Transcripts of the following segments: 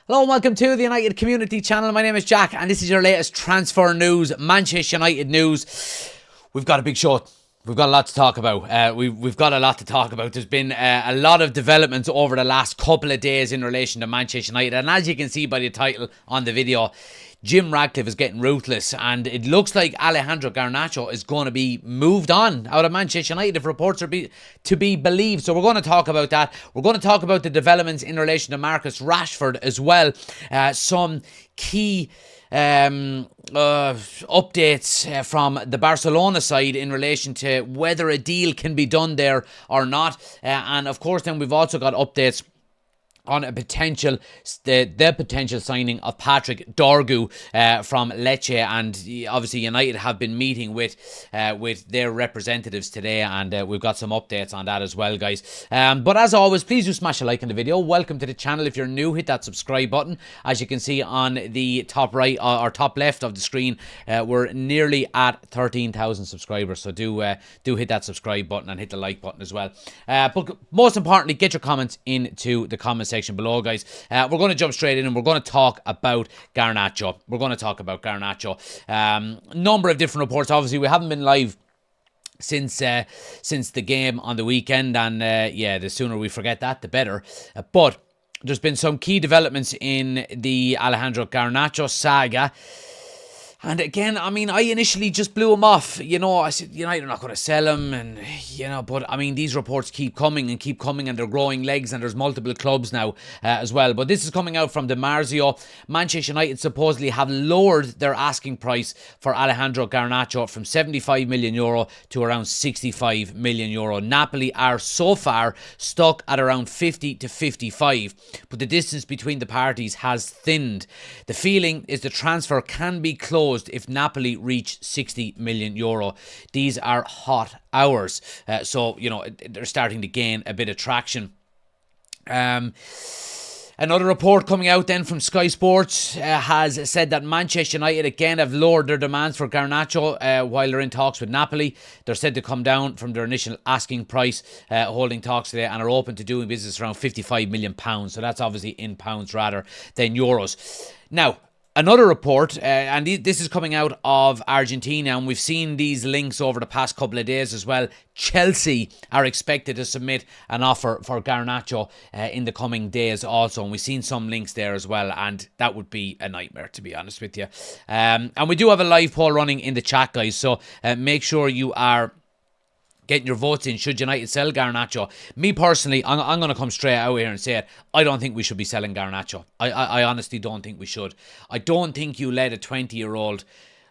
Hello and welcome to the United Community Channel. My name is Jack and this is your latest transfer news, Manchester United news. We've got a big show. We've got a lot to talk about. We've got a lot to talk about. There's been a lot of developments over the last couple of days in relation to Manchester United. And as you can see by the title on the video, Jim Ratcliffe is getting ruthless, and it looks like Alejandro Garnacho is going to be moved on out of Manchester United if reports are to be believed. So we're going to talk about that. We're going to talk about the developments in relation to Marcus Rashford as well. Some key updates from the Barcelona side in relation to whether a deal can be done there or not. And of course, then we've also got updates on a potential, the potential signing of Patrick Dorgu from Lecce, and obviously United have been meeting with their representatives today, and we've got some updates on that as well, guys. But as always, please do smash a like on the video. Welcome to the channel. If you're new, hit that subscribe button. As you can see on the top right or top left of the screen, we're nearly at 13,000 subscribers. So do hit that subscribe button and hit the like button as well. But most importantly, get your comments into the comment section below, guys. We're going to jump straight in and we're going to talk about Garnacho. Number of different reports. Obviously, we haven't been live since the game on the weekend, and yeah, the sooner we forget that, the better. But there's been some key developments in the Alejandro Garnacho saga. And again, I mean, I initially just blew him off. You know, I said, United are not going to sell him. And, you know, but I mean, these reports keep coming, and they're growing legs, and there's multiple clubs now as well. But this is coming out from Marzio. Manchester United supposedly have lowered their asking price for Alejandro Garnacho from €75 million to around €65 million. Napoli are so far stuck at around 50 to 55, but the distance between the parties has thinned. The feeling is the transfer can be closed if Napoli reach €60 million. These are hot hours. So, you know, they're starting to gain a bit of traction. Another report coming out then from Sky Sports has said that Manchester United again have lowered their demands for Garnacho while they're in talks with Napoli. They're said to come down from their initial asking price, holding talks today, and are open to doing business around £55 million. So that's obviously in pounds rather than euros. Now, another report, and this is coming out of Argentina, and we've seen these links over the past couple of days as well. Chelsea are expected to submit an offer for Garnacho in the coming days also, and we've seen some links there as well, and that would be a nightmare, to be honest with you. And we do have a live poll running in the chat, guys, so make sure you are getting your votes in. Should United sell Garnacho? Me personally, I'm going to come straight out here and say it. I don't think we should be selling Garnacho. I honestly don't think we should. I don't think you let a 20-year-old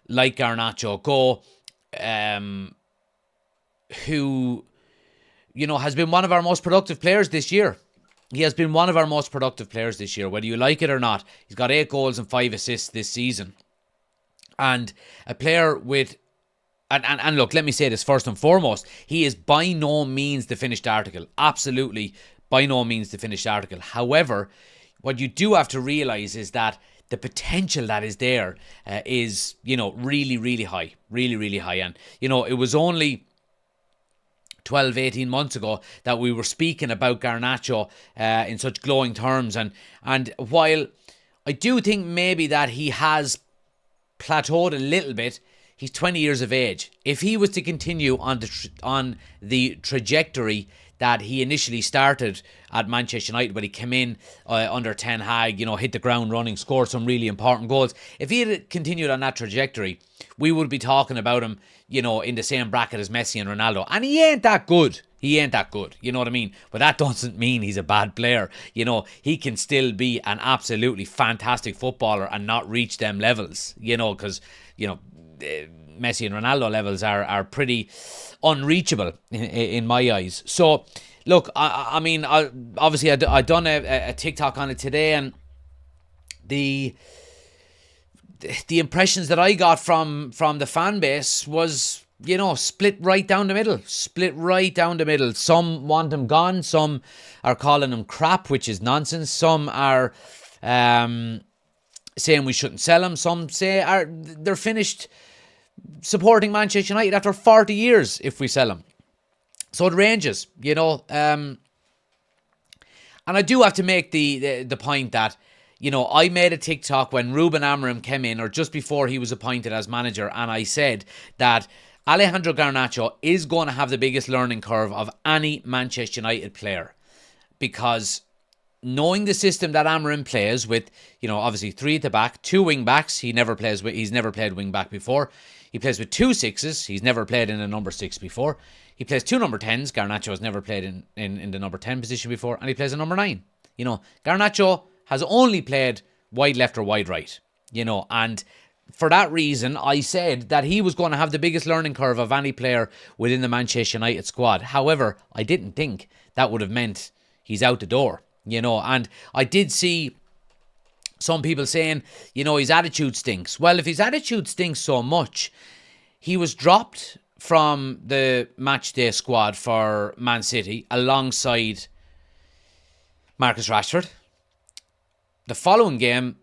like Garnacho go, who, you know, has been one of our most productive players this year. He has been one of our most productive players this year, whether you like it or not. He's got 8 goals and 5 assists this season. And a player with... And look, let me say this first and foremost. He is by no means the finished article. Absolutely by no means the finished article. However, what you do have to realise is that the potential that is there is, you know, really, really high. Really, really high. And, you know, it was only 12, 18 months ago that we were speaking about Garnacho in such glowing terms. And while I do think maybe that he has plateaued a little bit, he's 20 years of age. If he was to continue on the trajectory that he initially started at Manchester United when he came in under Ten Hag, you know, hit the ground running, scored some really important goals. If he had continued on that trajectory, we would be talking about him, you know, in the same bracket as Messi and Ronaldo. And he ain't that good. He ain't that good. You know what I mean? But that doesn't mean he's a bad player. You know, he can still be an absolutely fantastic footballer and not reach them levels, you know, because, you know, Messi and Ronaldo levels are unreachable in my eyes. So, look, I mean, obviously I done a TikTok on it today, and the impressions that I got from the fan base was, you know, split right down the middle. Some want him gone. Some are calling him crap, which is nonsense. Some are saying we shouldn't sell him. Some say they're finished supporting Manchester United after 40 years if we sell him. So it ranges, you know. And I do have to make the point that, I made a TikTok when Ruben Amorim came in, or just before he was appointed as manager, and I said that Alejandro Garnacho is going to have the biggest learning curve of any Manchester United player, because knowing the system that Amorim plays with, obviously 3 at the back, 2 wing backs. He's never played wing back before. He plays with 2 sixes. He's never played in a number 6 before. He plays 2 number 10s. Garnacho has never played in the number 10 position before, and he plays a number 9. Garnacho has only played wide left or wide right, and for that reason, I said that he was going to have the biggest learning curve of any player within the Manchester United squad. However, I didn't think that would have meant he's out the door, and I did see some people saying, his attitude stinks. Well, if his attitude stinks so much, he was dropped from the match day squad for Man City alongside Marcus Rashford. The following game,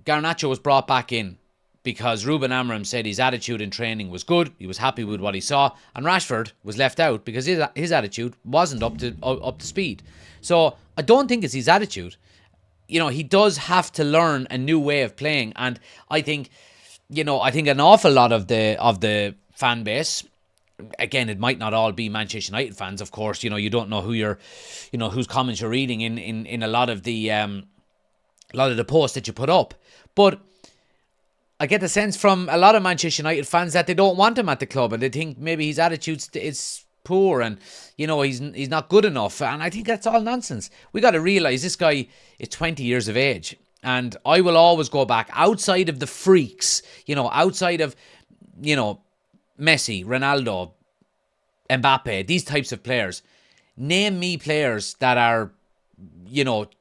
Garnacho was brought back in because Ruben Amorim said his attitude in training was good. He was happy with what he saw, and Rashford was left out because his attitude wasn't up to speed. So I don't think it's his attitude. He does have to learn a new way of playing, and I think an awful lot of the fan base. Again, it might not all be Manchester United fans, of course. You don't know whose comments you're reading in a lot of the posts that you put up. But I get the sense from a lot of Manchester United fans that they don't want him at the club, and they think maybe his attitude is poor, and he's not good enough. And I think that's all nonsense. We got to realise this guy is 20 years of age, and I will always go back outside of the freaks. Outside of Messi, Ronaldo, Mbappe, these types of players. Name me players that are,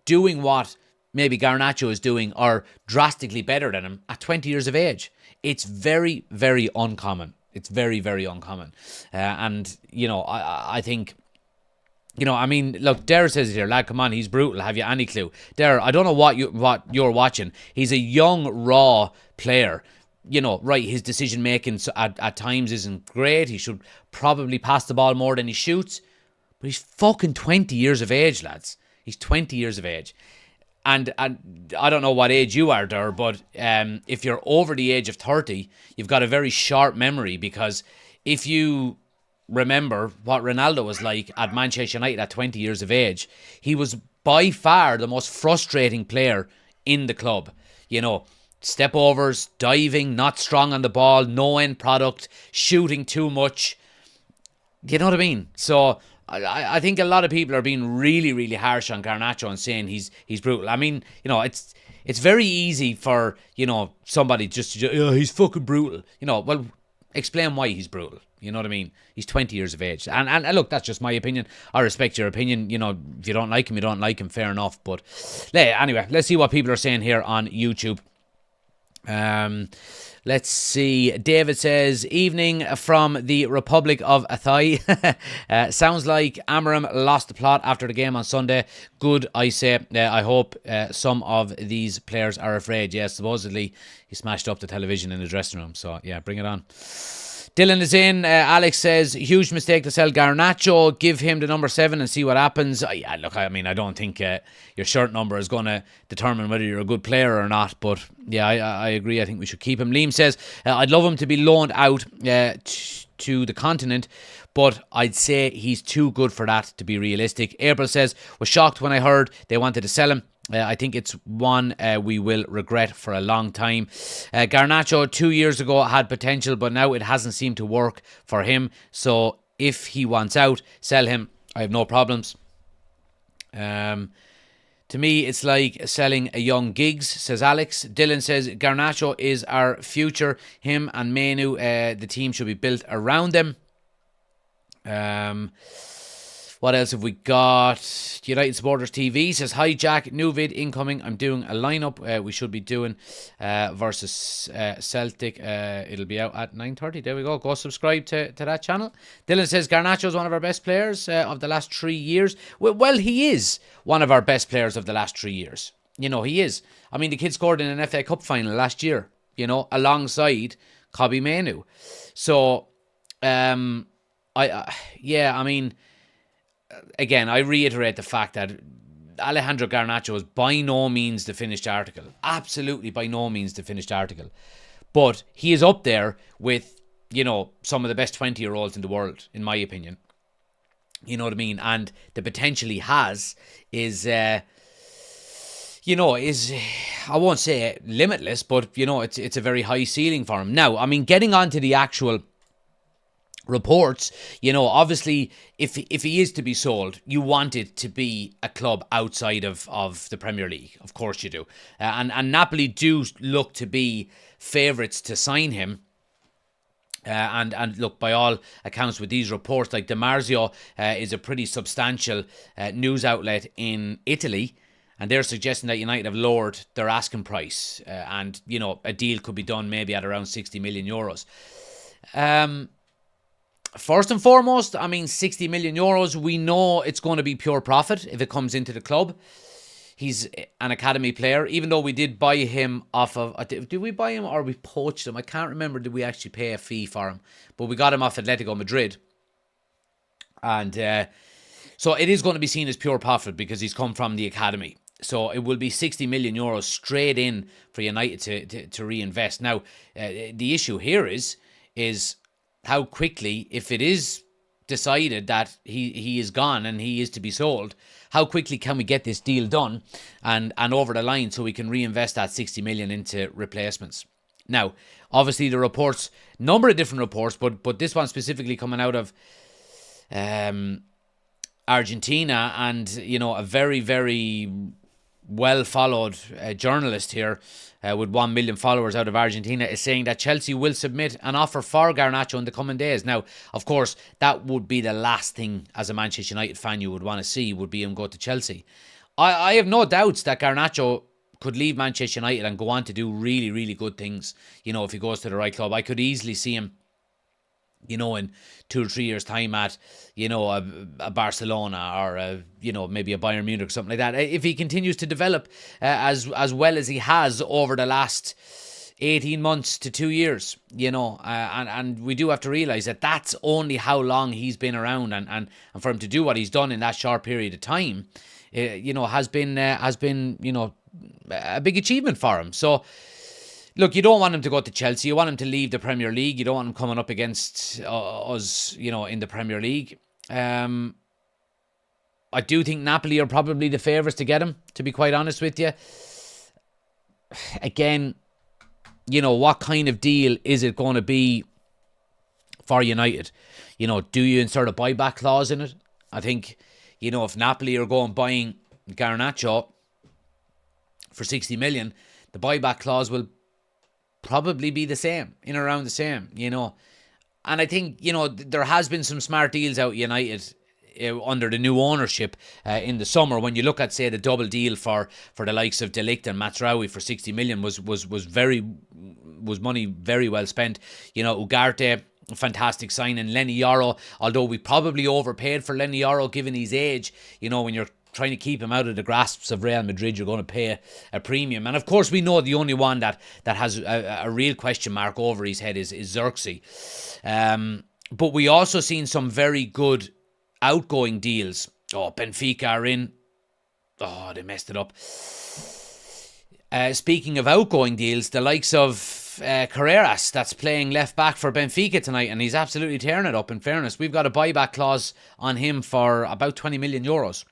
doing what maybe Garnacho is doing or drastically better than him at 20 years of age. It's very, very uncommon. It's very, very uncommon. And, I think, look, Dare says it here, lad, come on, he's brutal. Have you any clue? Dare, I don't know what you're watching. He's a young, raw player. Right, his decision making at times isn't great. He should probably pass the ball more than he shoots. But he's fucking 20 years of age, lads. He's 20 years of age. And I don't know what age you are there, but if you're over the age of 30, you've got a very sharp memory, because if you remember what Ronaldo was like at Manchester United at 20 years of age, he was by far the most frustrating player in the club. Step overs, diving, not strong on the ball, no end product, shooting too much. You know what I mean? So I think a lot of people are being really, really harsh on Garnacho and saying he's brutal. I mean, it's very easy for, somebody just to, he's fucking brutal. Well, explain why he's brutal. You know what I mean? He's 20 years of age. And look, that's just my opinion. I respect your opinion. If you don't like him, you don't like him. Fair enough. But anyway, let's see what people are saying here on YouTube. Let's see. David says, evening from the Republic of Athy. Sounds like Amorim lost the plot after the game on Sunday. Good, I say. I hope some of these players are afraid. Yes, supposedly he smashed up the television in the dressing room. So, yeah, bring it on. Dylan is in. Alex says, huge mistake to sell Garnacho. Give him the number 7 and see what happens. Yeah, look, I don't think your shirt number is going to determine whether you're a good player or not. But yeah, I agree. I think we should keep him. Liam says, I'd love him to be loaned out to the continent, but I'd say he's too good for that, to be realistic. April says, was shocked when I heard they wanted to sell him. I think it's one we will regret for a long time. Garnacho 2 years ago had potential, but now it hasn't seemed to work for him. So if he wants out, sell him. I have no problems. To me, it's like selling a young Giggs, says Alex. Dylan says, Garnacho is our future. Him and Manu, the team should be built around them. What else have we got? United Supporters TV says, hi Jack, new vid incoming. I'm doing a lineup we should be doing versus Celtic. It'll be out at 9:30. There we go. Go subscribe to that channel. Dylan says, Garnacho is one of our best players of the last 3 years. Well, he is one of our best players of the last 3 years. He is. I mean, the kid scored in an FA Cup final last year, alongside Kobbie Mainoo. So, again, I reiterate the fact that Alejandro Garnacho is by no means the finished article. Absolutely by no means the finished article. But he is up there with, some of the best 20-year-olds in the world, in my opinion. You know what I mean? And the potential he has is, I won't say limitless, but, it's a very high ceiling for him. Now, I mean, getting on to the actual reports, obviously, if he is to be sold, you want it to be a club outside of the Premier League. Of course you do. And Napoli do look to be favourites to sign him. And look, by all accounts with these reports, like DiMarzio is a pretty substantial news outlet in Italy, and they're suggesting that United have lowered their asking price, and a deal could be done maybe at around 60 million euros. First and foremost, I mean, 60 million euros, we know it's going to be pure profit if it comes into the club. He's an academy player, even though we did buy him off of... Did we buy him or we poached him? I can't remember. Did we actually pay a fee for him? But we got him off Atletico Madrid. And so it is going to be seen as pure profit because he's come from the academy. So it will be 60 million euros straight in for United to reinvest. Now, the issue here is how quickly, if it is decided that he is gone and he is to be sold, how quickly can we get this deal done and over the line so we can reinvest that 60 million into replacements? Now, obviously the reports, number of different reports, but this one specifically coming out of Argentina, and a very, very well followed journalist here with 1 million followers out of Argentina is saying that Chelsea will submit an offer for Garnacho in the coming days. Now, of course, that would be the last thing as a Manchester United fan you would want to see, would be him go to Chelsea. I have no doubts that Garnacho could leave Manchester United and go on to do really, really good things, if he goes to the right club. I could easily see him, in 2 or 3 years' time at, a Barcelona or, maybe a Bayern Munich or something like that. If he continues to develop as well as he has over the last 18 months to 2 years, and we do have to realise that that's only how long he's been around, and for him to do what he's done in that short period of time, has been a big achievement for him. So, look, you don't want him to go to Chelsea. You want him to leave the Premier League. You don't want him coming up against us, in the Premier League. I do think Napoli are probably the favourites to get him, to be quite honest with you. Again, what kind of deal is it going to be for United? Do you insert a buyback clause in it? I think, if Napoli are going buying Garnacho for 60 million, the buyback clause will probably be the same, in around the same, And I think, there has been some smart deals out United under the new ownership in the summer. When you look at, say, the double deal for the likes of De Ligt and Mazraoui for 60 million was money very well spent. Ugarte, fantastic signing. Lenny Yoro, although we probably overpaid for Lenny Yoro given his age, when you're trying to keep him out of the grasps of Real Madrid, you're going to pay a premium. And of course, we know the only one that has a real question mark over his head is Xerxes. But we also seen some very good outgoing deals. Benfica are in. They messed it up. Speaking of outgoing deals, the likes of Carreras, that's playing left back for Benfica tonight, and he's absolutely tearing it up, in fairness. We've got a buyback clause on him for about 20 million euros.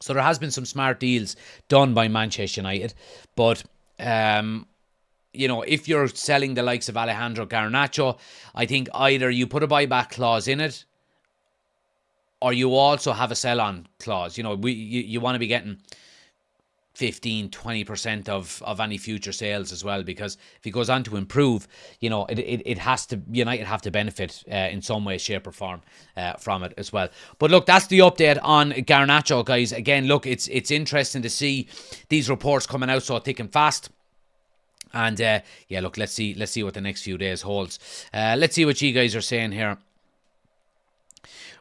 So there has been some smart deals done by Manchester United. But, if you're selling the likes of Alejandro Garnacho, I think either you put a buyback clause in it, or you also have a sell-on clause. You want to be getting 15, 20% of any future sales as well, because if he goes on to improve, it has to, United have to benefit in some way, shape or form from it as well. But look, that's the update on Garnacho, guys. Again, look, it's interesting to see these reports coming out so thick and fast. And look, let's see what the next few days holds. Let's see what you guys are saying here.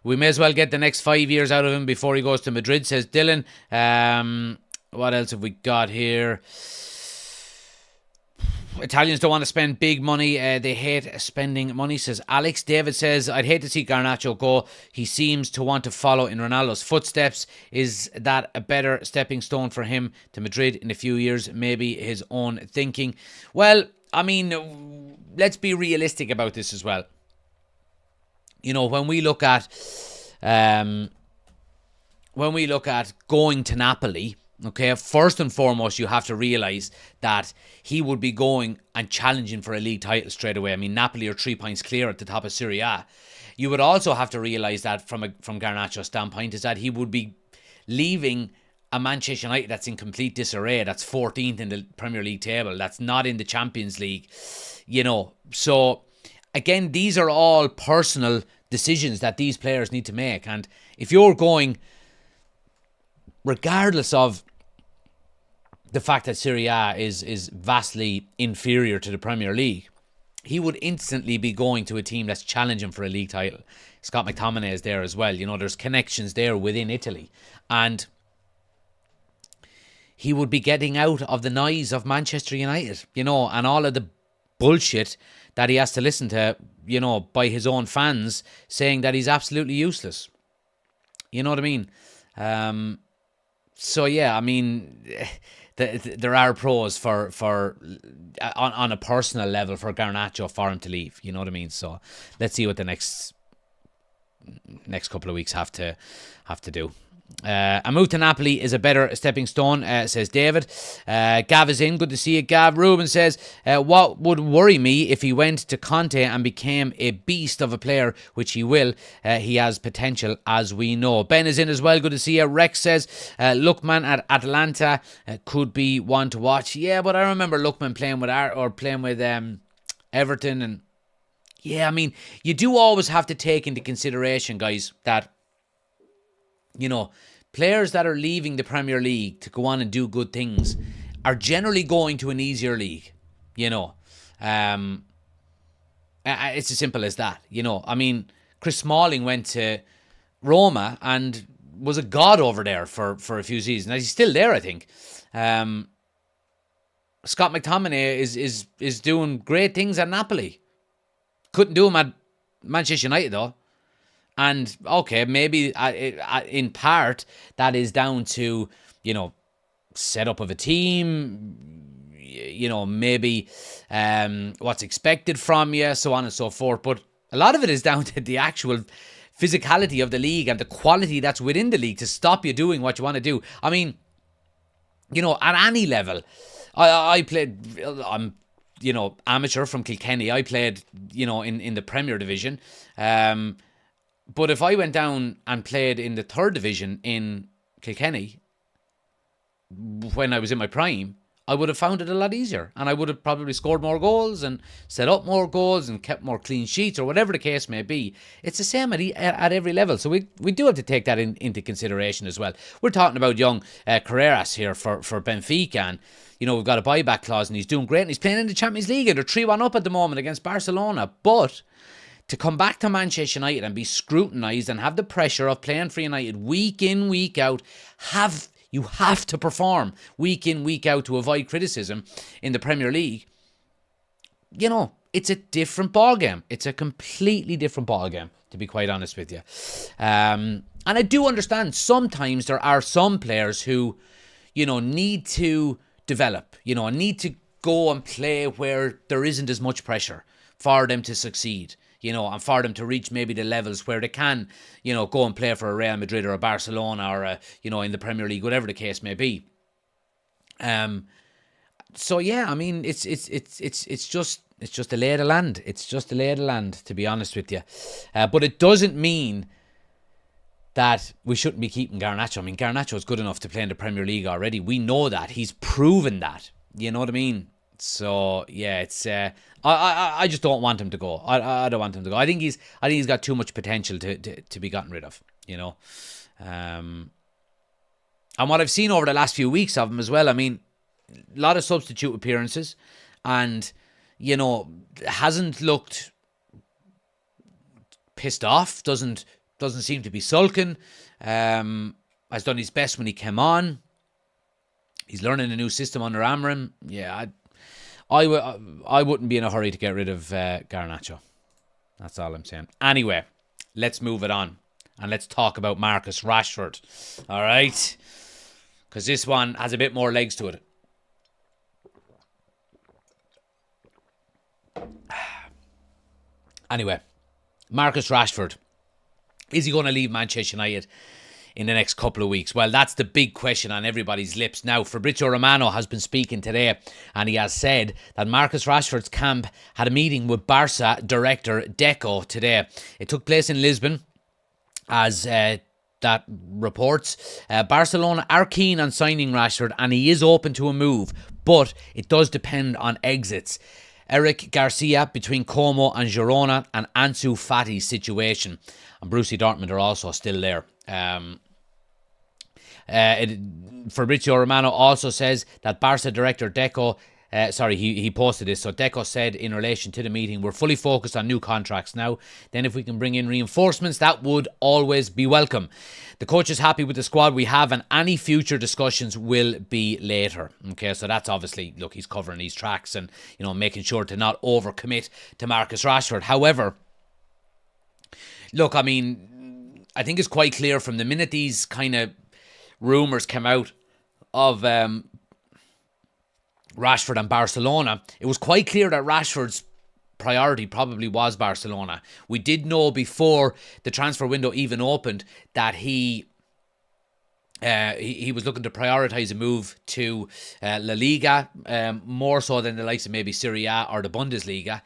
We may as well get the next 5 years out of him before he goes to Madrid, says Dylan. What else have we got here? Italians don't want to spend big money. They hate spending money, says Alex. David says, I'd hate to see Garnacho go. He seems to want to follow in Ronaldo's footsteps. Is that a better stepping stone for him to Madrid in a few years? Maybe his own thinking. Well, I mean, let's be realistic about this as well. You know, when we look at going to Napoli, okay, first and foremost, you have to realise that he would be going and challenging for a league title straight away. I mean, Napoli are 3 points clear at the top of Serie A. You would also have to realise that from Garnacho's standpoint is that he would be leaving a Manchester United that's in complete disarray, that's 14th in the Premier League table, that's not in the Champions League, you know. So, again, these are all personal decisions that these players need to make. And if you're going, regardless of the fact that Serie A is vastly inferior to the Premier League, he would instantly be going to a team that's challenging for a league title. Scott McTominay is there as well. You know, there's connections there within Italy. And he would be getting out of the noise of Manchester United, you know, and all of the bullshit that he has to listen to, you know, by his own fans saying that he's absolutely useless. You know what I mean? So, yeah, I mean, there are pros for on a personal level for Garnacho for him to leave. You know what I mean? So let's see what the next couple of weeks have to do. A move to Napoli is a better stepping stone, says David. Gav is in. Good to see you, Gav. Ruben says, what would worry me if he went to Conte and became a beast of a player, which he will. He has potential, as we know. Ben is in as well. Good to see you. Rex says, Lookman at Atalanta could be one to watch. Yeah, but I remember Lookman playing with Everton. And yeah, I mean, you do always have to take into consideration, guys, that, you know, players that are leaving the Premier League to go on and do good things are generally going to an easier league, you know. It's as simple as that, you know. I mean, Chris Smalling went to Roma and was a god over there for a few seasons. He's still there, I think. Scott McTominay is doing great things at Napoli. Couldn't do him at Manchester United, though. And, okay, maybe in part that is down to, you know, setup of a team, you know, maybe what's expected from you, so on and so forth. But a lot of it is down to the actual physicality of the league and the quality that's within the league to stop you doing what you want to do. I mean, you know, at any level, I played, I'm, you know, amateur from Kilkenny. I played, you know, in the Premier Division. But if I went down and played in the third division in Kilkenny when I was in my prime, I would have found it a lot easier. And I would have probably scored more goals and set up more goals and kept more clean sheets or whatever the case may be. It's the same at every level. So we do have to take that into consideration as well. We're talking about young Carreras here for Benfica. And, you know, we've got a buyback clause and he's doing great. And he's playing in the Champions League and they're 3-1 up at the moment against Barcelona. But to come back to Manchester United and be scrutinised and have the pressure of playing for United week in, week out, you have to perform week in, week out to avoid criticism in the Premier League. You know, it's a different ballgame. It's a completely different ballgame, to be quite honest with you. And I do understand sometimes there are some players who, you know, need to develop, you know, need to go and play where there isn't as much pressure for them to succeed. You know, and for them to reach maybe the levels where they can, you know, go and play for a Real Madrid or a Barcelona or, you know, in the Premier League, whatever the case may be. So yeah, I mean, it's just the lay of the land. It's just the lay of the land, to be honest with you. But it doesn't mean that we shouldn't be keeping Garnacho. I mean, Garnacho is good enough to play in the Premier League already. We know that. He's proven that. You know what I mean? So yeah, it's I just don't want him to go. I don't want him to go. I think he's got too much potential to be gotten rid of, you know. And what I've seen over the last few weeks of him as well, I mean, a lot of substitute appearances, and, you know, hasn't looked pissed off, doesn't seem to be sulking, has done his best when he came on. He's learning a new system under Amram. Yeah, I wouldn't be in a hurry to get rid of Garnacho. That's all I'm saying. Anyway, let's move it on. And let's talk about Marcus Rashford. All right? Because this one has a bit more legs to it. Anyway, Marcus Rashford. Is he going to leave Manchester United in the next couple of weeks? Well, that's the big question on everybody's lips. Now, Fabrizio Romano has been speaking today, and he has said that Marcus Rashford's camp had a meeting with Barca director Deco today. It took place in Lisbon, as that reports. Barcelona are keen on signing Rashford, and he is open to a move, but it does depend on exits. Eric Garcia between Como and Girona, and Ansu Fati's situation. And Borussia Dortmund are also still there. Fabrizio Romano also says that Barca director Deco, he posted this. So Deco said in relation to the meeting, we're fully focused on new contracts now. Then if we can bring in reinforcements, that would always be welcome. The coach is happy with the squad we have, and any future discussions will be later. Okay, so that's obviously, look, he's covering these tracks and, making sure to not overcommit to Marcus Rashford. However, look, I mean, I think it's quite clear from the minute these kind of rumours came out of Rashford and Barcelona, it was quite clear that Rashford's priority probably was Barcelona. We did know before the transfer window even opened that he was looking to prioritise a move to La Liga, more so than the likes of maybe Serie A or the Bundesliga.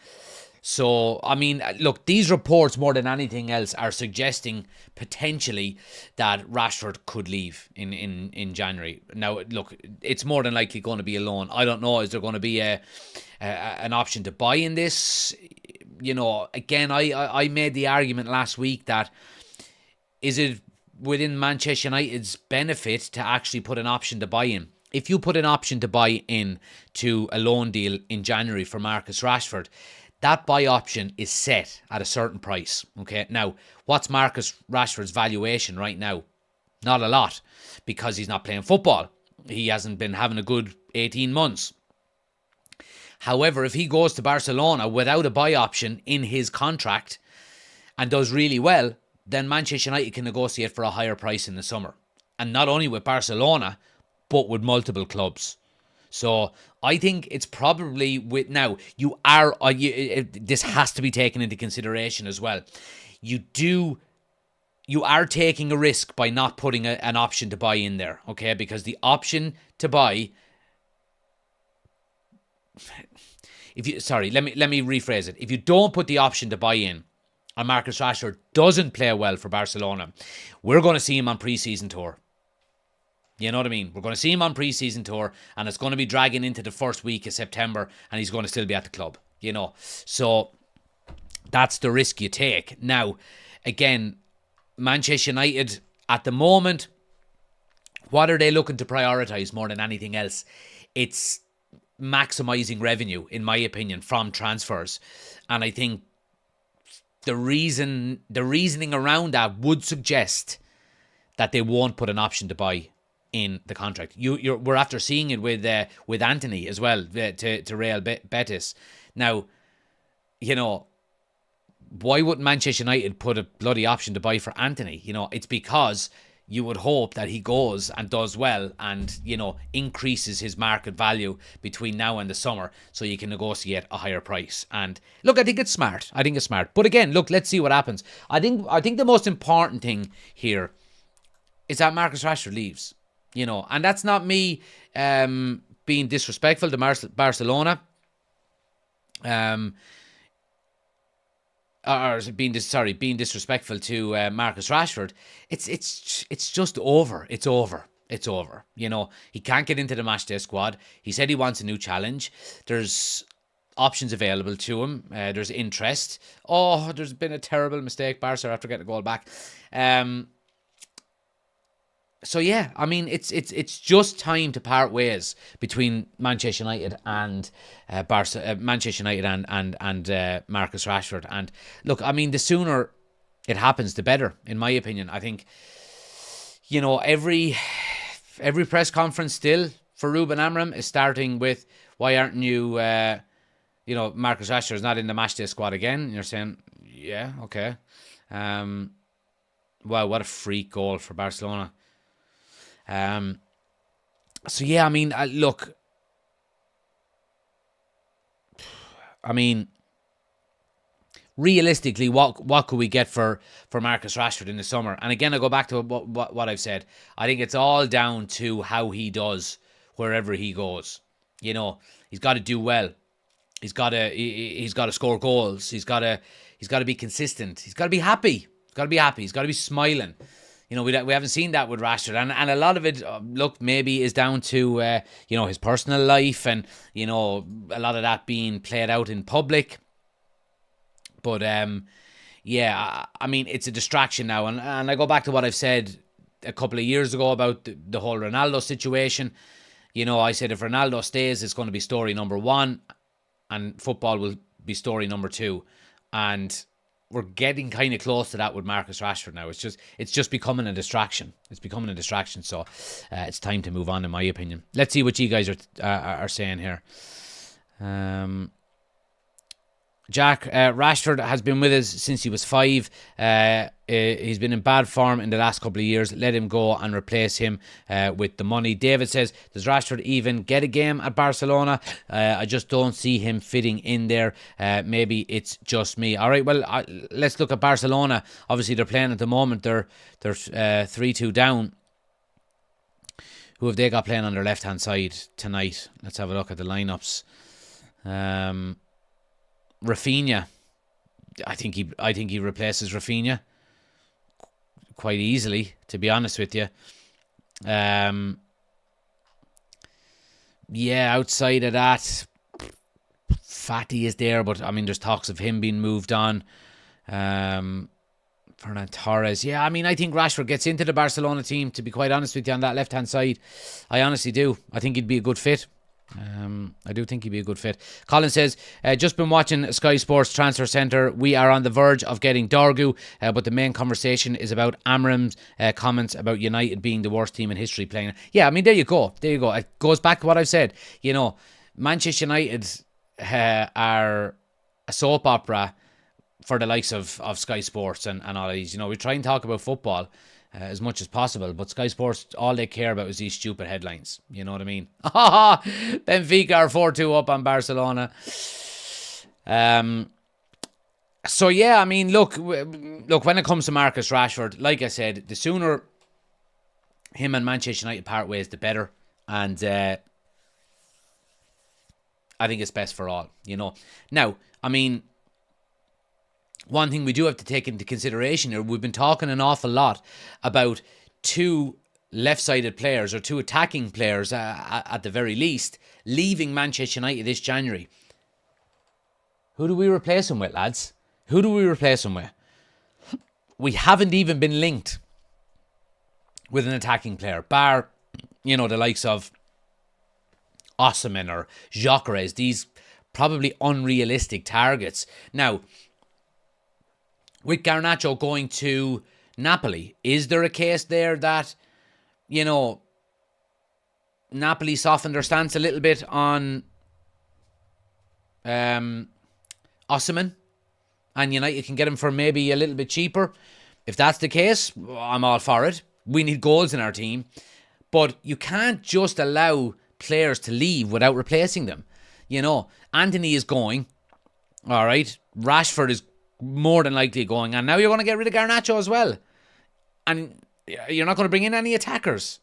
So, I mean, look, these reports more than anything else are suggesting potentially that Rashford could leave in January. Now, look, it's more than likely going to be a loan. I don't know, is there going to be an option to buy in this? Again, I made the argument last week that is it within Manchester United's benefit to actually put an option to buy in? If you put an option to buy in to a loan deal in January for Marcus Rashford, that buy option is set at a certain price. Okay, now, what's Marcus Rashford's valuation right now? Not a lot, because he's not playing football. He hasn't been having a good 18 months. However, if he goes to Barcelona without a buy option in his contract and does really well, then Manchester United can negotiate for a higher price in the summer. And not only with Barcelona, but with multiple clubs. So I think it's probably with now this has to be taken into consideration as well. You are taking a risk by not putting an option to buy in there, okay? Because the option to buy, let me rephrase it. If you don't put the option to buy in, and Marcus Rashford doesn't play well for Barcelona, we're going to see him on pre-season tour. You know what I mean? We're going to see him on pre-season tour, and it's going to be dragging into the first week of September, and he's going to still be at the club, So that's the risk you take. Now, again, Manchester United, at the moment, what are they looking to prioritise more than anything else? It's maximising revenue, in my opinion, from transfers. And I think the reasoning around that would suggest that they won't put an option to buy in the contract. We're after seeing it with Anthony as well, to Real Betis. Now, why wouldn't Manchester United put a bloody option to buy for Anthony? It's because you would hope that he goes and does well and, increases his market value between now and the summer so you can negotiate a higher price. And look, I think it's smart. But again, look, let's see what happens. I think the most important thing here is that Marcus Rashford leaves. And that's not me being disrespectful to Barcelona, or being disrespectful to Marcus Rashford. It's just over. It's over. He can't get into the matchday squad. He said he wants a new challenge. There's options available to him. There's interest. Oh, there's been a terrible mistake, Barca, after getting a goal back. So yeah, I mean, it's just time to part ways between Manchester United and Manchester United and Marcus Rashford. And look, I mean, the sooner it happens, the better, in my opinion. I think, every press conference still for Ruben Amorim is starting with, why aren't you, Marcus Rashford is not in the matchday squad again. And you're saying, yeah, okay. Wow, what a freak goal for Barcelona. So yeah, I mean, look, I mean, realistically, what could we get for Marcus Rashford in the summer? And again, I go back to what I've said. I think it's all down to how he does wherever he goes. You know, he's got to do well. He's got to score goals. He's got to be consistent. He's got to be happy. He's got to be happy. He's got to be smiling. You know, we haven't seen that with Rashford, and a lot of it, look, maybe is down to his personal life, and a lot of that being played out in public. But yeah, I mean, it's a distraction now, and I go back to what I've said a couple of years ago about the whole Ronaldo situation. You know, I said if Ronaldo stays, it's going to be story number one, and football will be story number two, and we're getting kind of close to that with Marcus Rashford now. It's just becoming a distraction. It's becoming a distraction. So it's time to move on, in my opinion. Let's see what you guys are saying here. Jack, Rashford has been with us since he was 5. He's been in bad form in the last couple of years. Let him go and replace him with the money. David says, does Rashford even get a game at Barcelona? I just don't see him fitting in there. Maybe it's just me. All right, well, let's look at Barcelona. Obviously, they're playing at the moment. They're 3-2 down. Who have they got playing on their left-hand side tonight? Let's have a look at the lineups. Rafinha, I think he replaces Rafinha quite easily, to be honest with you. Yeah, outside of that, Fati is there, but I mean, there's talks of him being moved on. Fernan Torres, yeah, I mean, I think Rashford gets into the Barcelona team, to be quite honest with you, on that left-hand side. I honestly do. I think he'd be a good fit. I do think he'd be a good fit. Colin says, just been watching Sky Sports Transfer Centre. We are on the verge of getting Dorgu, but the main conversation is about Amorim's comments about United being the worst team in history playing. Yeah, I mean, there you go. It goes back to what I've said. You know, Manchester United are a soap opera for the likes of Sky Sports and all of these. You know, we try and talk about football as much as possible, but Sky Sports, all they care about is these stupid headlines. You know what I mean? Benfica are 4-2 up on Barcelona. So yeah, I mean, look, when it comes to Marcus Rashford, like I said, the sooner him and Manchester United part ways, the better. And I think it's best for all, you know. Now, I mean, one thing we do have to take into consideration here, we've been talking an awful lot about two left-sided players, or two attacking players at the very least, leaving Manchester United this January. Who do we replace him with, lads? Who do we replace him with? We haven't even been linked with an attacking player, bar, you know, the likes of Osimhen or Gyökeres, these probably unrealistic targets. Now, with Garnacho going to Napoli, is there a case there that, you know, Napoli softened their stance a little bit on Osimhen, and United can get him for maybe a little bit cheaper? If that's the case, I'm all for it. We need goals in our team. But you can't just allow players to leave without replacing them. You know, Antony is going. All right. Rashford is more than likely going. And now you're going to get rid of Garnacho as well. And you're not going to bring in any attackers.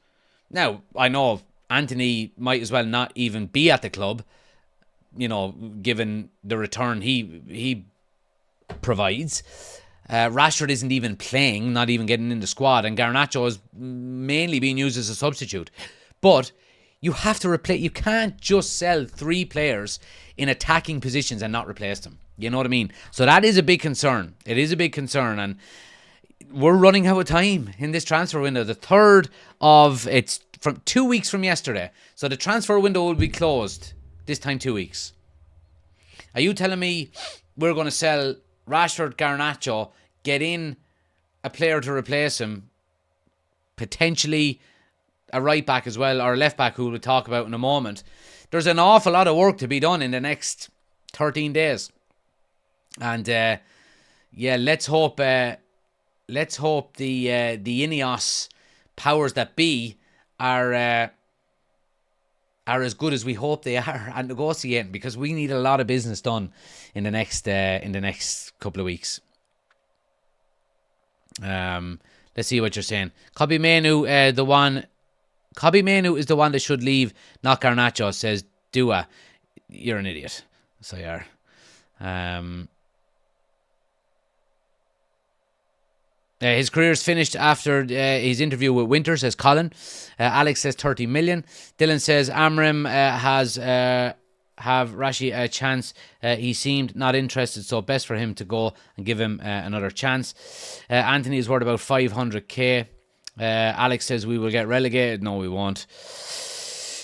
Now, I know Antony might as well not even be at the club, you know, given the return he provides. Rashford isn't even playing, not even getting in the squad, and Garnacho is mainly being used as a substitute. But you have to replace. You can't just sell 3 players in attacking positions and not replace them. You know what I mean? So that is a big concern. It is a big concern, and we're running out of time in this transfer window. The 3rd of, it's from 2 weeks from yesterday. So the transfer window will be closed this time 2 weeks. Are you telling me we're going to sell Rashford, Garnacho, get in a player to replace him, potentially a right back as well, or a left back, who we'll talk about in a moment. There's an awful lot of work to be done in the next 13 days. And let's hope the Ineos powers that be are as good as we hope they are at negotiating, because we need a lot of business done in the next couple of weeks. Let's see what you're saying. Kobe Manu is the one that should leave, not Garnacho, says Dua. You're an idiot. So you are. His career is finished after his interview with Winter, says Colin. Alex says 30 million. Dylan says Amram has have Rashi a chance. He seemed not interested, so best for him to go and give him another chance. Anthony is worth about 500k. Alex says we will get relegated. No, we won't.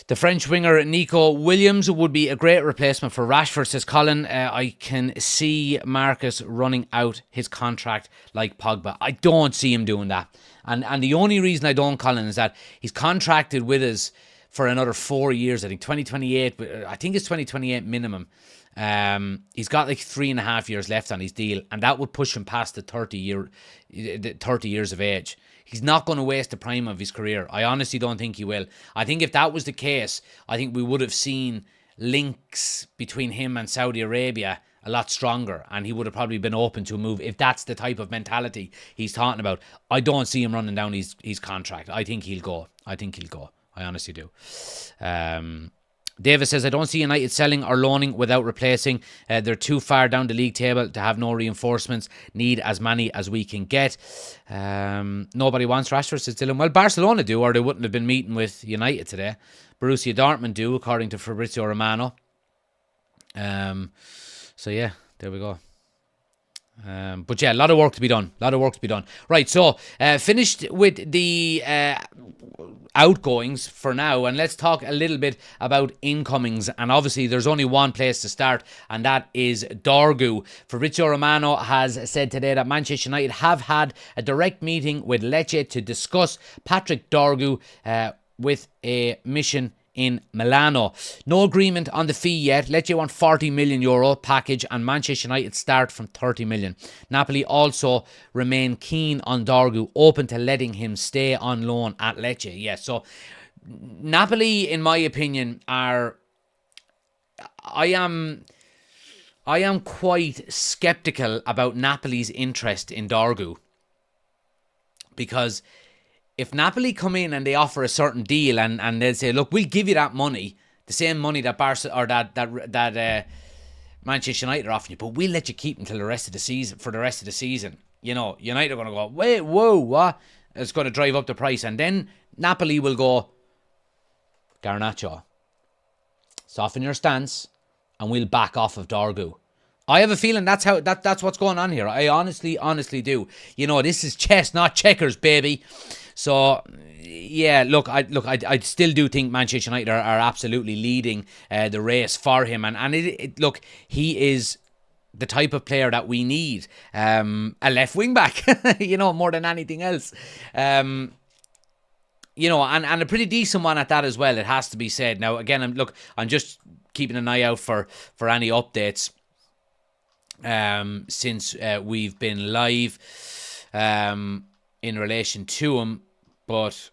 The French winger Nico Williams would be a great replacement for Rashford, says Colin. I can see Marcus running out his contract like Pogba. I don't see him doing that. And the only reason I don't, Colin, is that he's contracted with us for another 4 years. I think 2028. I think it's 2028 minimum. He's got like 3.5 years left on his deal, and that would push him past the 30 years of age. He's not going to waste the prime of his career. I honestly don't think he will. I think if that was the case, I think we would have seen links between him and Saudi Arabia a lot stronger, and he would have probably been open to a move if that's the type of mentality he's talking about. I don't see him running down his contract. I think he'll go. I honestly do. Davis says, I don't see United selling or loaning without replacing. They're too far down the league table to have no reinforcements. Need as many as we can get. Nobody wants Rashford, says Dylan. Well, Barcelona do, or they wouldn't have been meeting with United today. Borussia Dortmund do, according to Fabrizio Romano. So yeah, there we go. But yeah, a lot of work to be done. Right, so finished with the outgoings for now, and let's talk a little bit about incomings. And obviously there's only one place to start, and that is Dorgu. Fabrizio Romano has said today that Manchester United have had a direct meeting with Lecce to discuss Patrick Dorgu with a mission in Milano. No agreement on the fee yet. Lecce want €40 million package, and Manchester United start from 30 million. Napoli also remain keen on Dorgu, open to letting him stay on loan at Lecce. Yes, so Napoli, in my opinion, are... I am quite sceptical about Napoli's interest in Dorgu, because if Napoli come in and they offer a certain deal and they say, look, we'll give you that money, the same money that Barca or that Manchester United are offering you, but we'll let you keep until the rest of the season, for the rest of the season. You know, United are going to go, wait, whoa, what? It's going to drive up the price. And then Napoli will go, Garnacho, soften your stance and we'll back off of Dorgu. I have a feeling that's what's going on here. I honestly do. You know, this is chess, not checkers, baby. So, yeah, look, I still do think Manchester United are absolutely leading the race for him. And look, he is the type of player that we need. A left wing back, you know, more than anything else. You know, and a pretty decent one at that as well, it has to be said. Now, again, I'm just keeping an eye out for any updates since we've been live in relation to him, but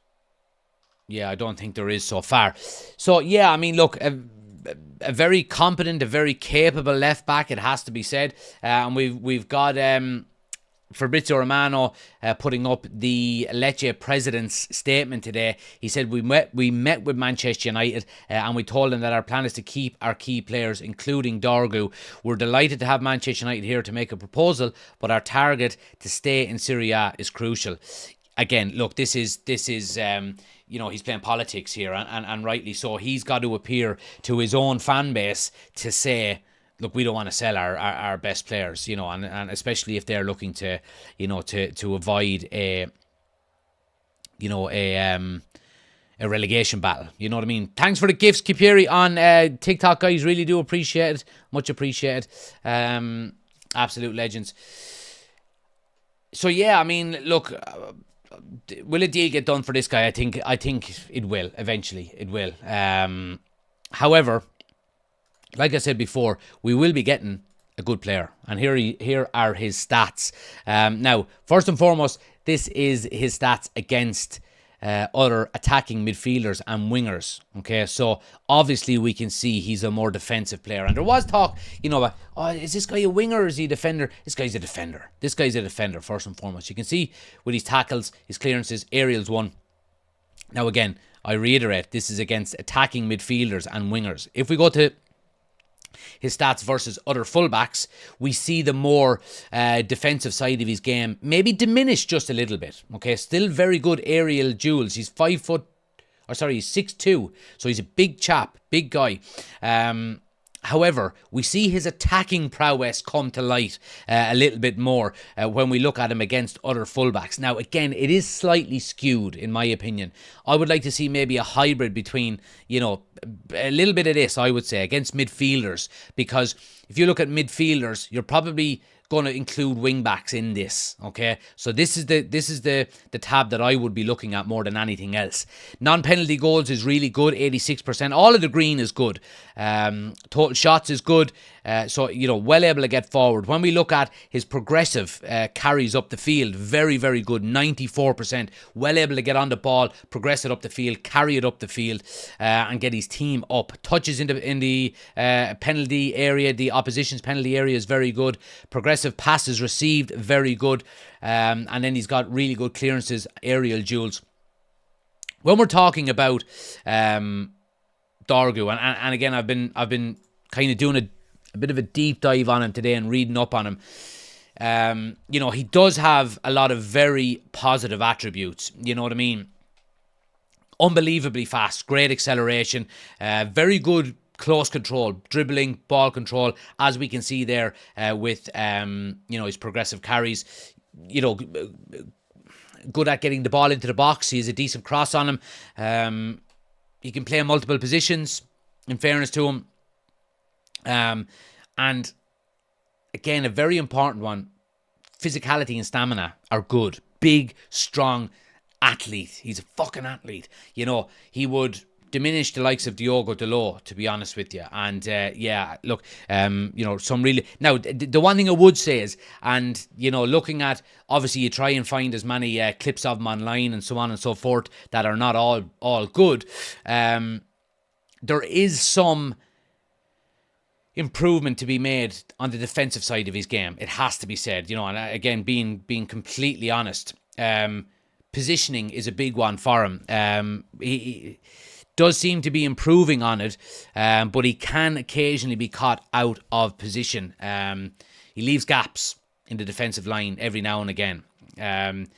yeah, I don't think there is so far. So yeah, I mean, look, a very competent, a very capable left back, it has to be said, and we've got Fabrizio Romano putting up the Lecce president's statement today. He said, we met with Manchester United and we told them that our plan is to keep our key players, including Dorgu. We're delighted to have Manchester United here to make a proposal, but our target to stay in Serie A is crucial. Again, look, this is you know, he's playing politics here, and rightly so. He's got to appear to his own fan base to say, look, we don't want to sell our best players, you know, and especially if they're looking to, you know, to avoid a relegation battle. You know what I mean? Thanks for the gifts, Kipiri, on TikTok, guys. Really do appreciate it. Much appreciated. Absolute legends. So yeah, I mean, look, will a deal get done for this guy? I think it will eventually. It will. However, like I said before, we will be getting a good player, and here are his stats. Now, first and foremost, this is his stats against other attacking midfielders and wingers. Okay, so obviously we can see he's a more defensive player. And there was talk, about, is this guy a winger or is he a defender? This guy's a defender. This guy's a defender, first and foremost. You can see with his tackles, his clearances, aerials won. Now again, I reiterate, this is against attacking midfielders and wingers. If we go to his stats versus other fullbacks, we see the more defensive side of his game maybe diminished just a little bit. Okay, still very good aerial duels. He's 6'2", so he's a big chap, big guy. However, we see his attacking prowess come to light a little bit more when we look at him against other fullbacks. Now, again, it is slightly skewed, in my opinion. I would like to see maybe a hybrid between, a little bit of this, I would say, against midfielders. Because if you look at midfielders, you're probably going to include wing backs in this. Okay, so this is the tab that I would be looking at more than anything else. Non-penalty goals is really good, 86%. All of the green is good. Total shots is good. So well able to get forward. When we look at his progressive carries up the field, very, very good, 94%. Well able to get on the ball, progress it up the field, carry it up the field, and get his team up. Touches in the penalty area, the opposition's penalty area is very good. Progressive passes received, very good. And then he's got really good clearances, aerial duels. When we're talking about Dorgu, and again, I've been kind of doing a bit of a deep dive on him today and reading up on him. He does have a lot of very positive attributes. You know what I mean? Unbelievably fast, great acceleration, very good close control, dribbling, ball control, as we can see there with his progressive carries. Good at getting the ball into the box. He has a decent cross on him. He can play in multiple positions, in fairness to him. And again, a very important one, physicality and stamina are good. Big, strong athlete. He's a fucking athlete. He would diminish the likes of Diogo Dalot, to be honest with you. And look, some really... Now, the one thing I would say is, and, looking at, obviously you try and find as many clips of him online and so on and so forth that are not all good. There is some improvement to be made on the defensive side of his game. It has to be said, and again, being completely honest, positioning is a big one for him. He does seem to be improving on it, but he can occasionally be caught out of position. He leaves gaps in the defensive line every now and again. And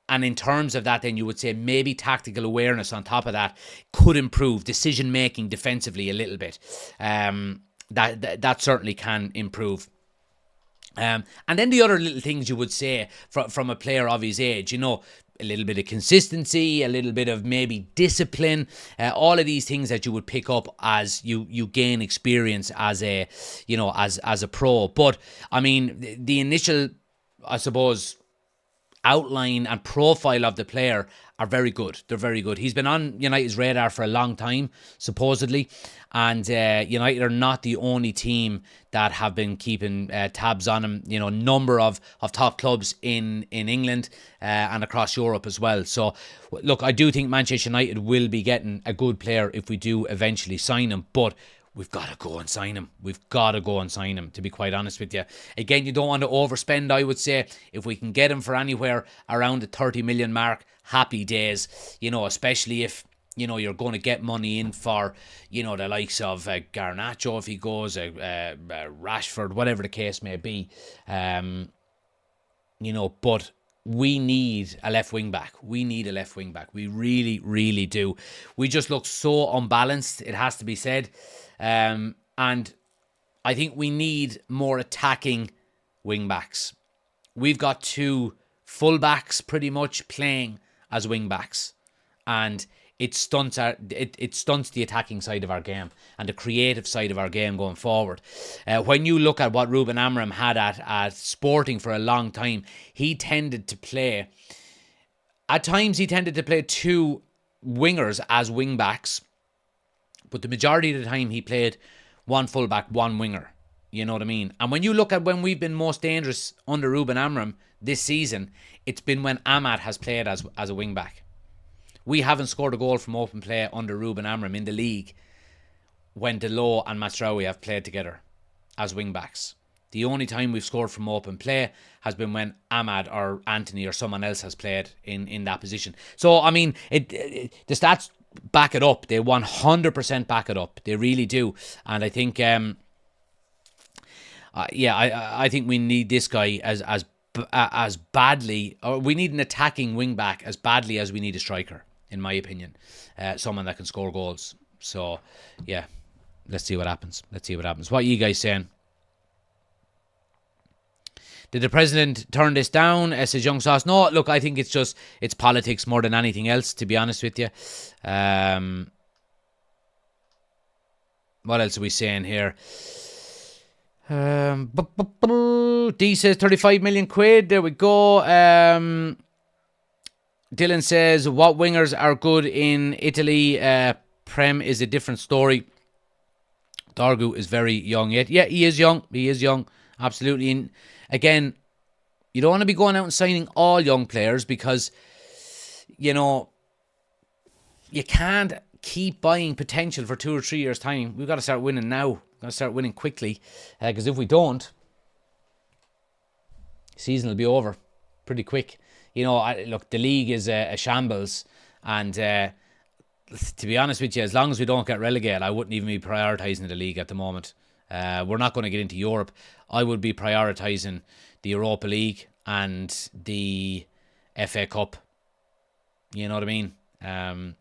in terms of that, then you would say maybe tactical awareness on top of that could improve decision-making defensively a little bit. That certainly can improve. And then the other little things you would say from a player of his age, a little bit of consistency, a little bit of maybe discipline, all of these things that you would pick up as you gain experience as a pro. But I mean, the initial, I suppose, outline and profile of the player are very good. They're very good. He's been on United's radar for a long time, supposedly, and United are not the only team that have been keeping tabs on him. Number of top clubs in England and across Europe as well. So, look, I do think Manchester United will be getting a good player if we do eventually sign him, but we've got to go and sign him. We've got to go and sign him, to be quite honest with you. Again, you don't want to overspend, I would say. If we can get him for anywhere around the 30 million mark, happy days, especially if, you're going to get money in for, the likes of Garnacho if he goes, Rashford, whatever the case may be. But we need a left wing back. We need a left wing back. We really, really do. We just look so unbalanced, it has to be said. And I think we need more attacking wing backs. We've got two full backs pretty much playing as wing backs, and it stunts the attacking side of our game and the creative side of our game going forward. When you look at what Ruben Amorim had at Sporting for a long time, he tended to play At times, he tended to play 2 wingers as wing backs, but the majority of the time, he played 1 fullback, 1 winger. You know what I mean? And when you look at when we've been most dangerous under Ruben Amorim this season, it's been when Ahmad has played as a wing back. We haven't scored a goal from open play under Ruben Amorim in the league when Delo and Masraoui have played together as wing backs. The only time we've scored from open play has been when Ahmad or Anthony or someone else has played in that position. So, I mean, the stats back it up. They 100% back it up. They really do. And I think, I think we need this guy as badly, or we need an attacking wing back as badly as we need a striker, in my opinion. Someone that can score goals. So, yeah, let's see what happens. What are you guys saying? Did the president turn this down? Says Young Sauce. No, look, I think it's politics more than anything else, to be honest with you. What else are we saying here? D says 35 million quid. There we go. Dylan says, what wingers are good in Italy? Prem is a different story. Dargu is very young yet. Yeah, he is young. Absolutely. And again, you don't want to be going out and signing all young players because, you know, you can't keep buying potential for 2 or 3 years' time. We've got to start winning now. We've got to start winning quickly. Because if we don't, season will be over pretty quick. You know, look, the league is a shambles. And to be honest with you, as long as we don't get relegated, I wouldn't even be prioritising the league at the moment. We're not going to get into Europe. I would be prioritising the Europa League and the FA Cup. You know what I mean? The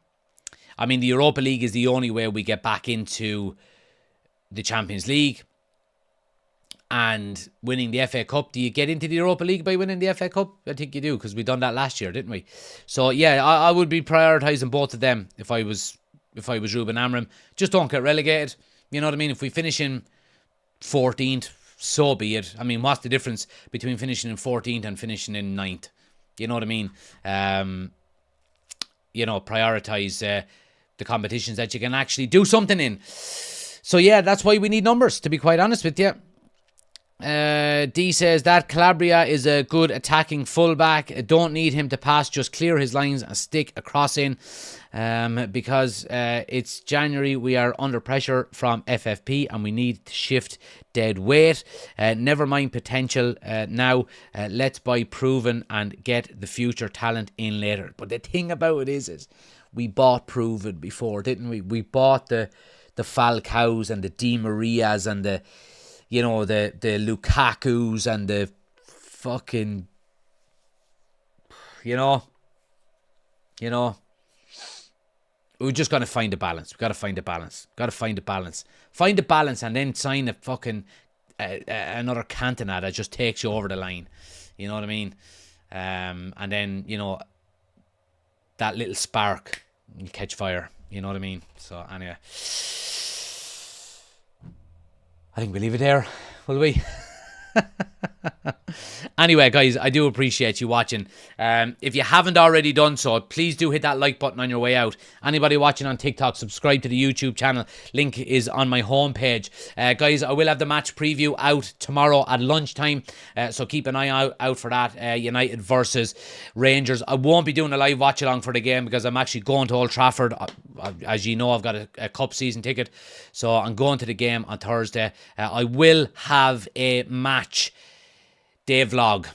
Europa League is the only way we get back into the Champions League and winning the FA Cup. Do you get into the Europa League by winning the FA Cup? I think you do, because we done that last year, didn't we? So yeah, I would be prioritising both of them if I was Ruben Amorim. Just don't get relegated. You know what I mean? If we finish in 14th, so be it. I mean, what's the difference between finishing in 14th and finishing in 9th? You know what I mean? Prioritise the competitions that you can actually do something in. So yeah, that's why we need numbers, to be quite honest with you. D says that Calabria is a good attacking fullback. Don't need him to pass, just clear his lines and stick a cross in. Because it's January, we are under pressure from FFP and we need to shift dead weight. Never mind potential now. Let's buy proven and get the future talent in later. But the thing about it is we bought proven before, didn't we? We bought the Falcaos and the Di Marias and the Lukakus and the fucking, we're just going to find a balance. We've got to find a balance. Find a balance and then sign a fucking another Cantona that just takes you over the line. You know what I mean? And then, that little spark, you catch fire. You know what I mean? So, anyway. I think we'll leave it there, will we? Anyway, guys, I do appreciate you watching. If you haven't already done so, please do hit that like button on your way out. Anybody watching on TikTok, subscribe to the YouTube channel. Link is on my homepage. Guys, I will have the match preview out tomorrow at lunchtime. So keep an eye out for that. United versus Rangers. I won't be doing a live watch along for the game because I'm actually going to Old Trafford. As you know, I've got a cup season ticket. So I'm going to the game on Thursday. I will have a match day vlog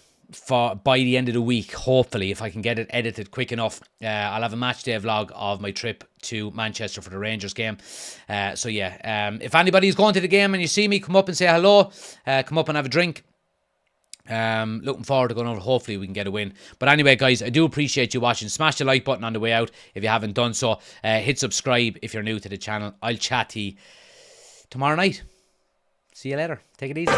by the end of the week, hopefully, if I can get it edited quick enough. I'll have a match day vlog of my trip to Manchester for the Rangers game. If anybody's going to the game and you see me, come up and say hello. Come up and have a drink. Looking forward to going over. Hopefully we can get a win. But anyway, guys, I do appreciate you watching. Smash the like button on the way out if you haven't done so. Hit subscribe if you're new to the channel. I'll chat to you tomorrow night. See you later. Take it easy.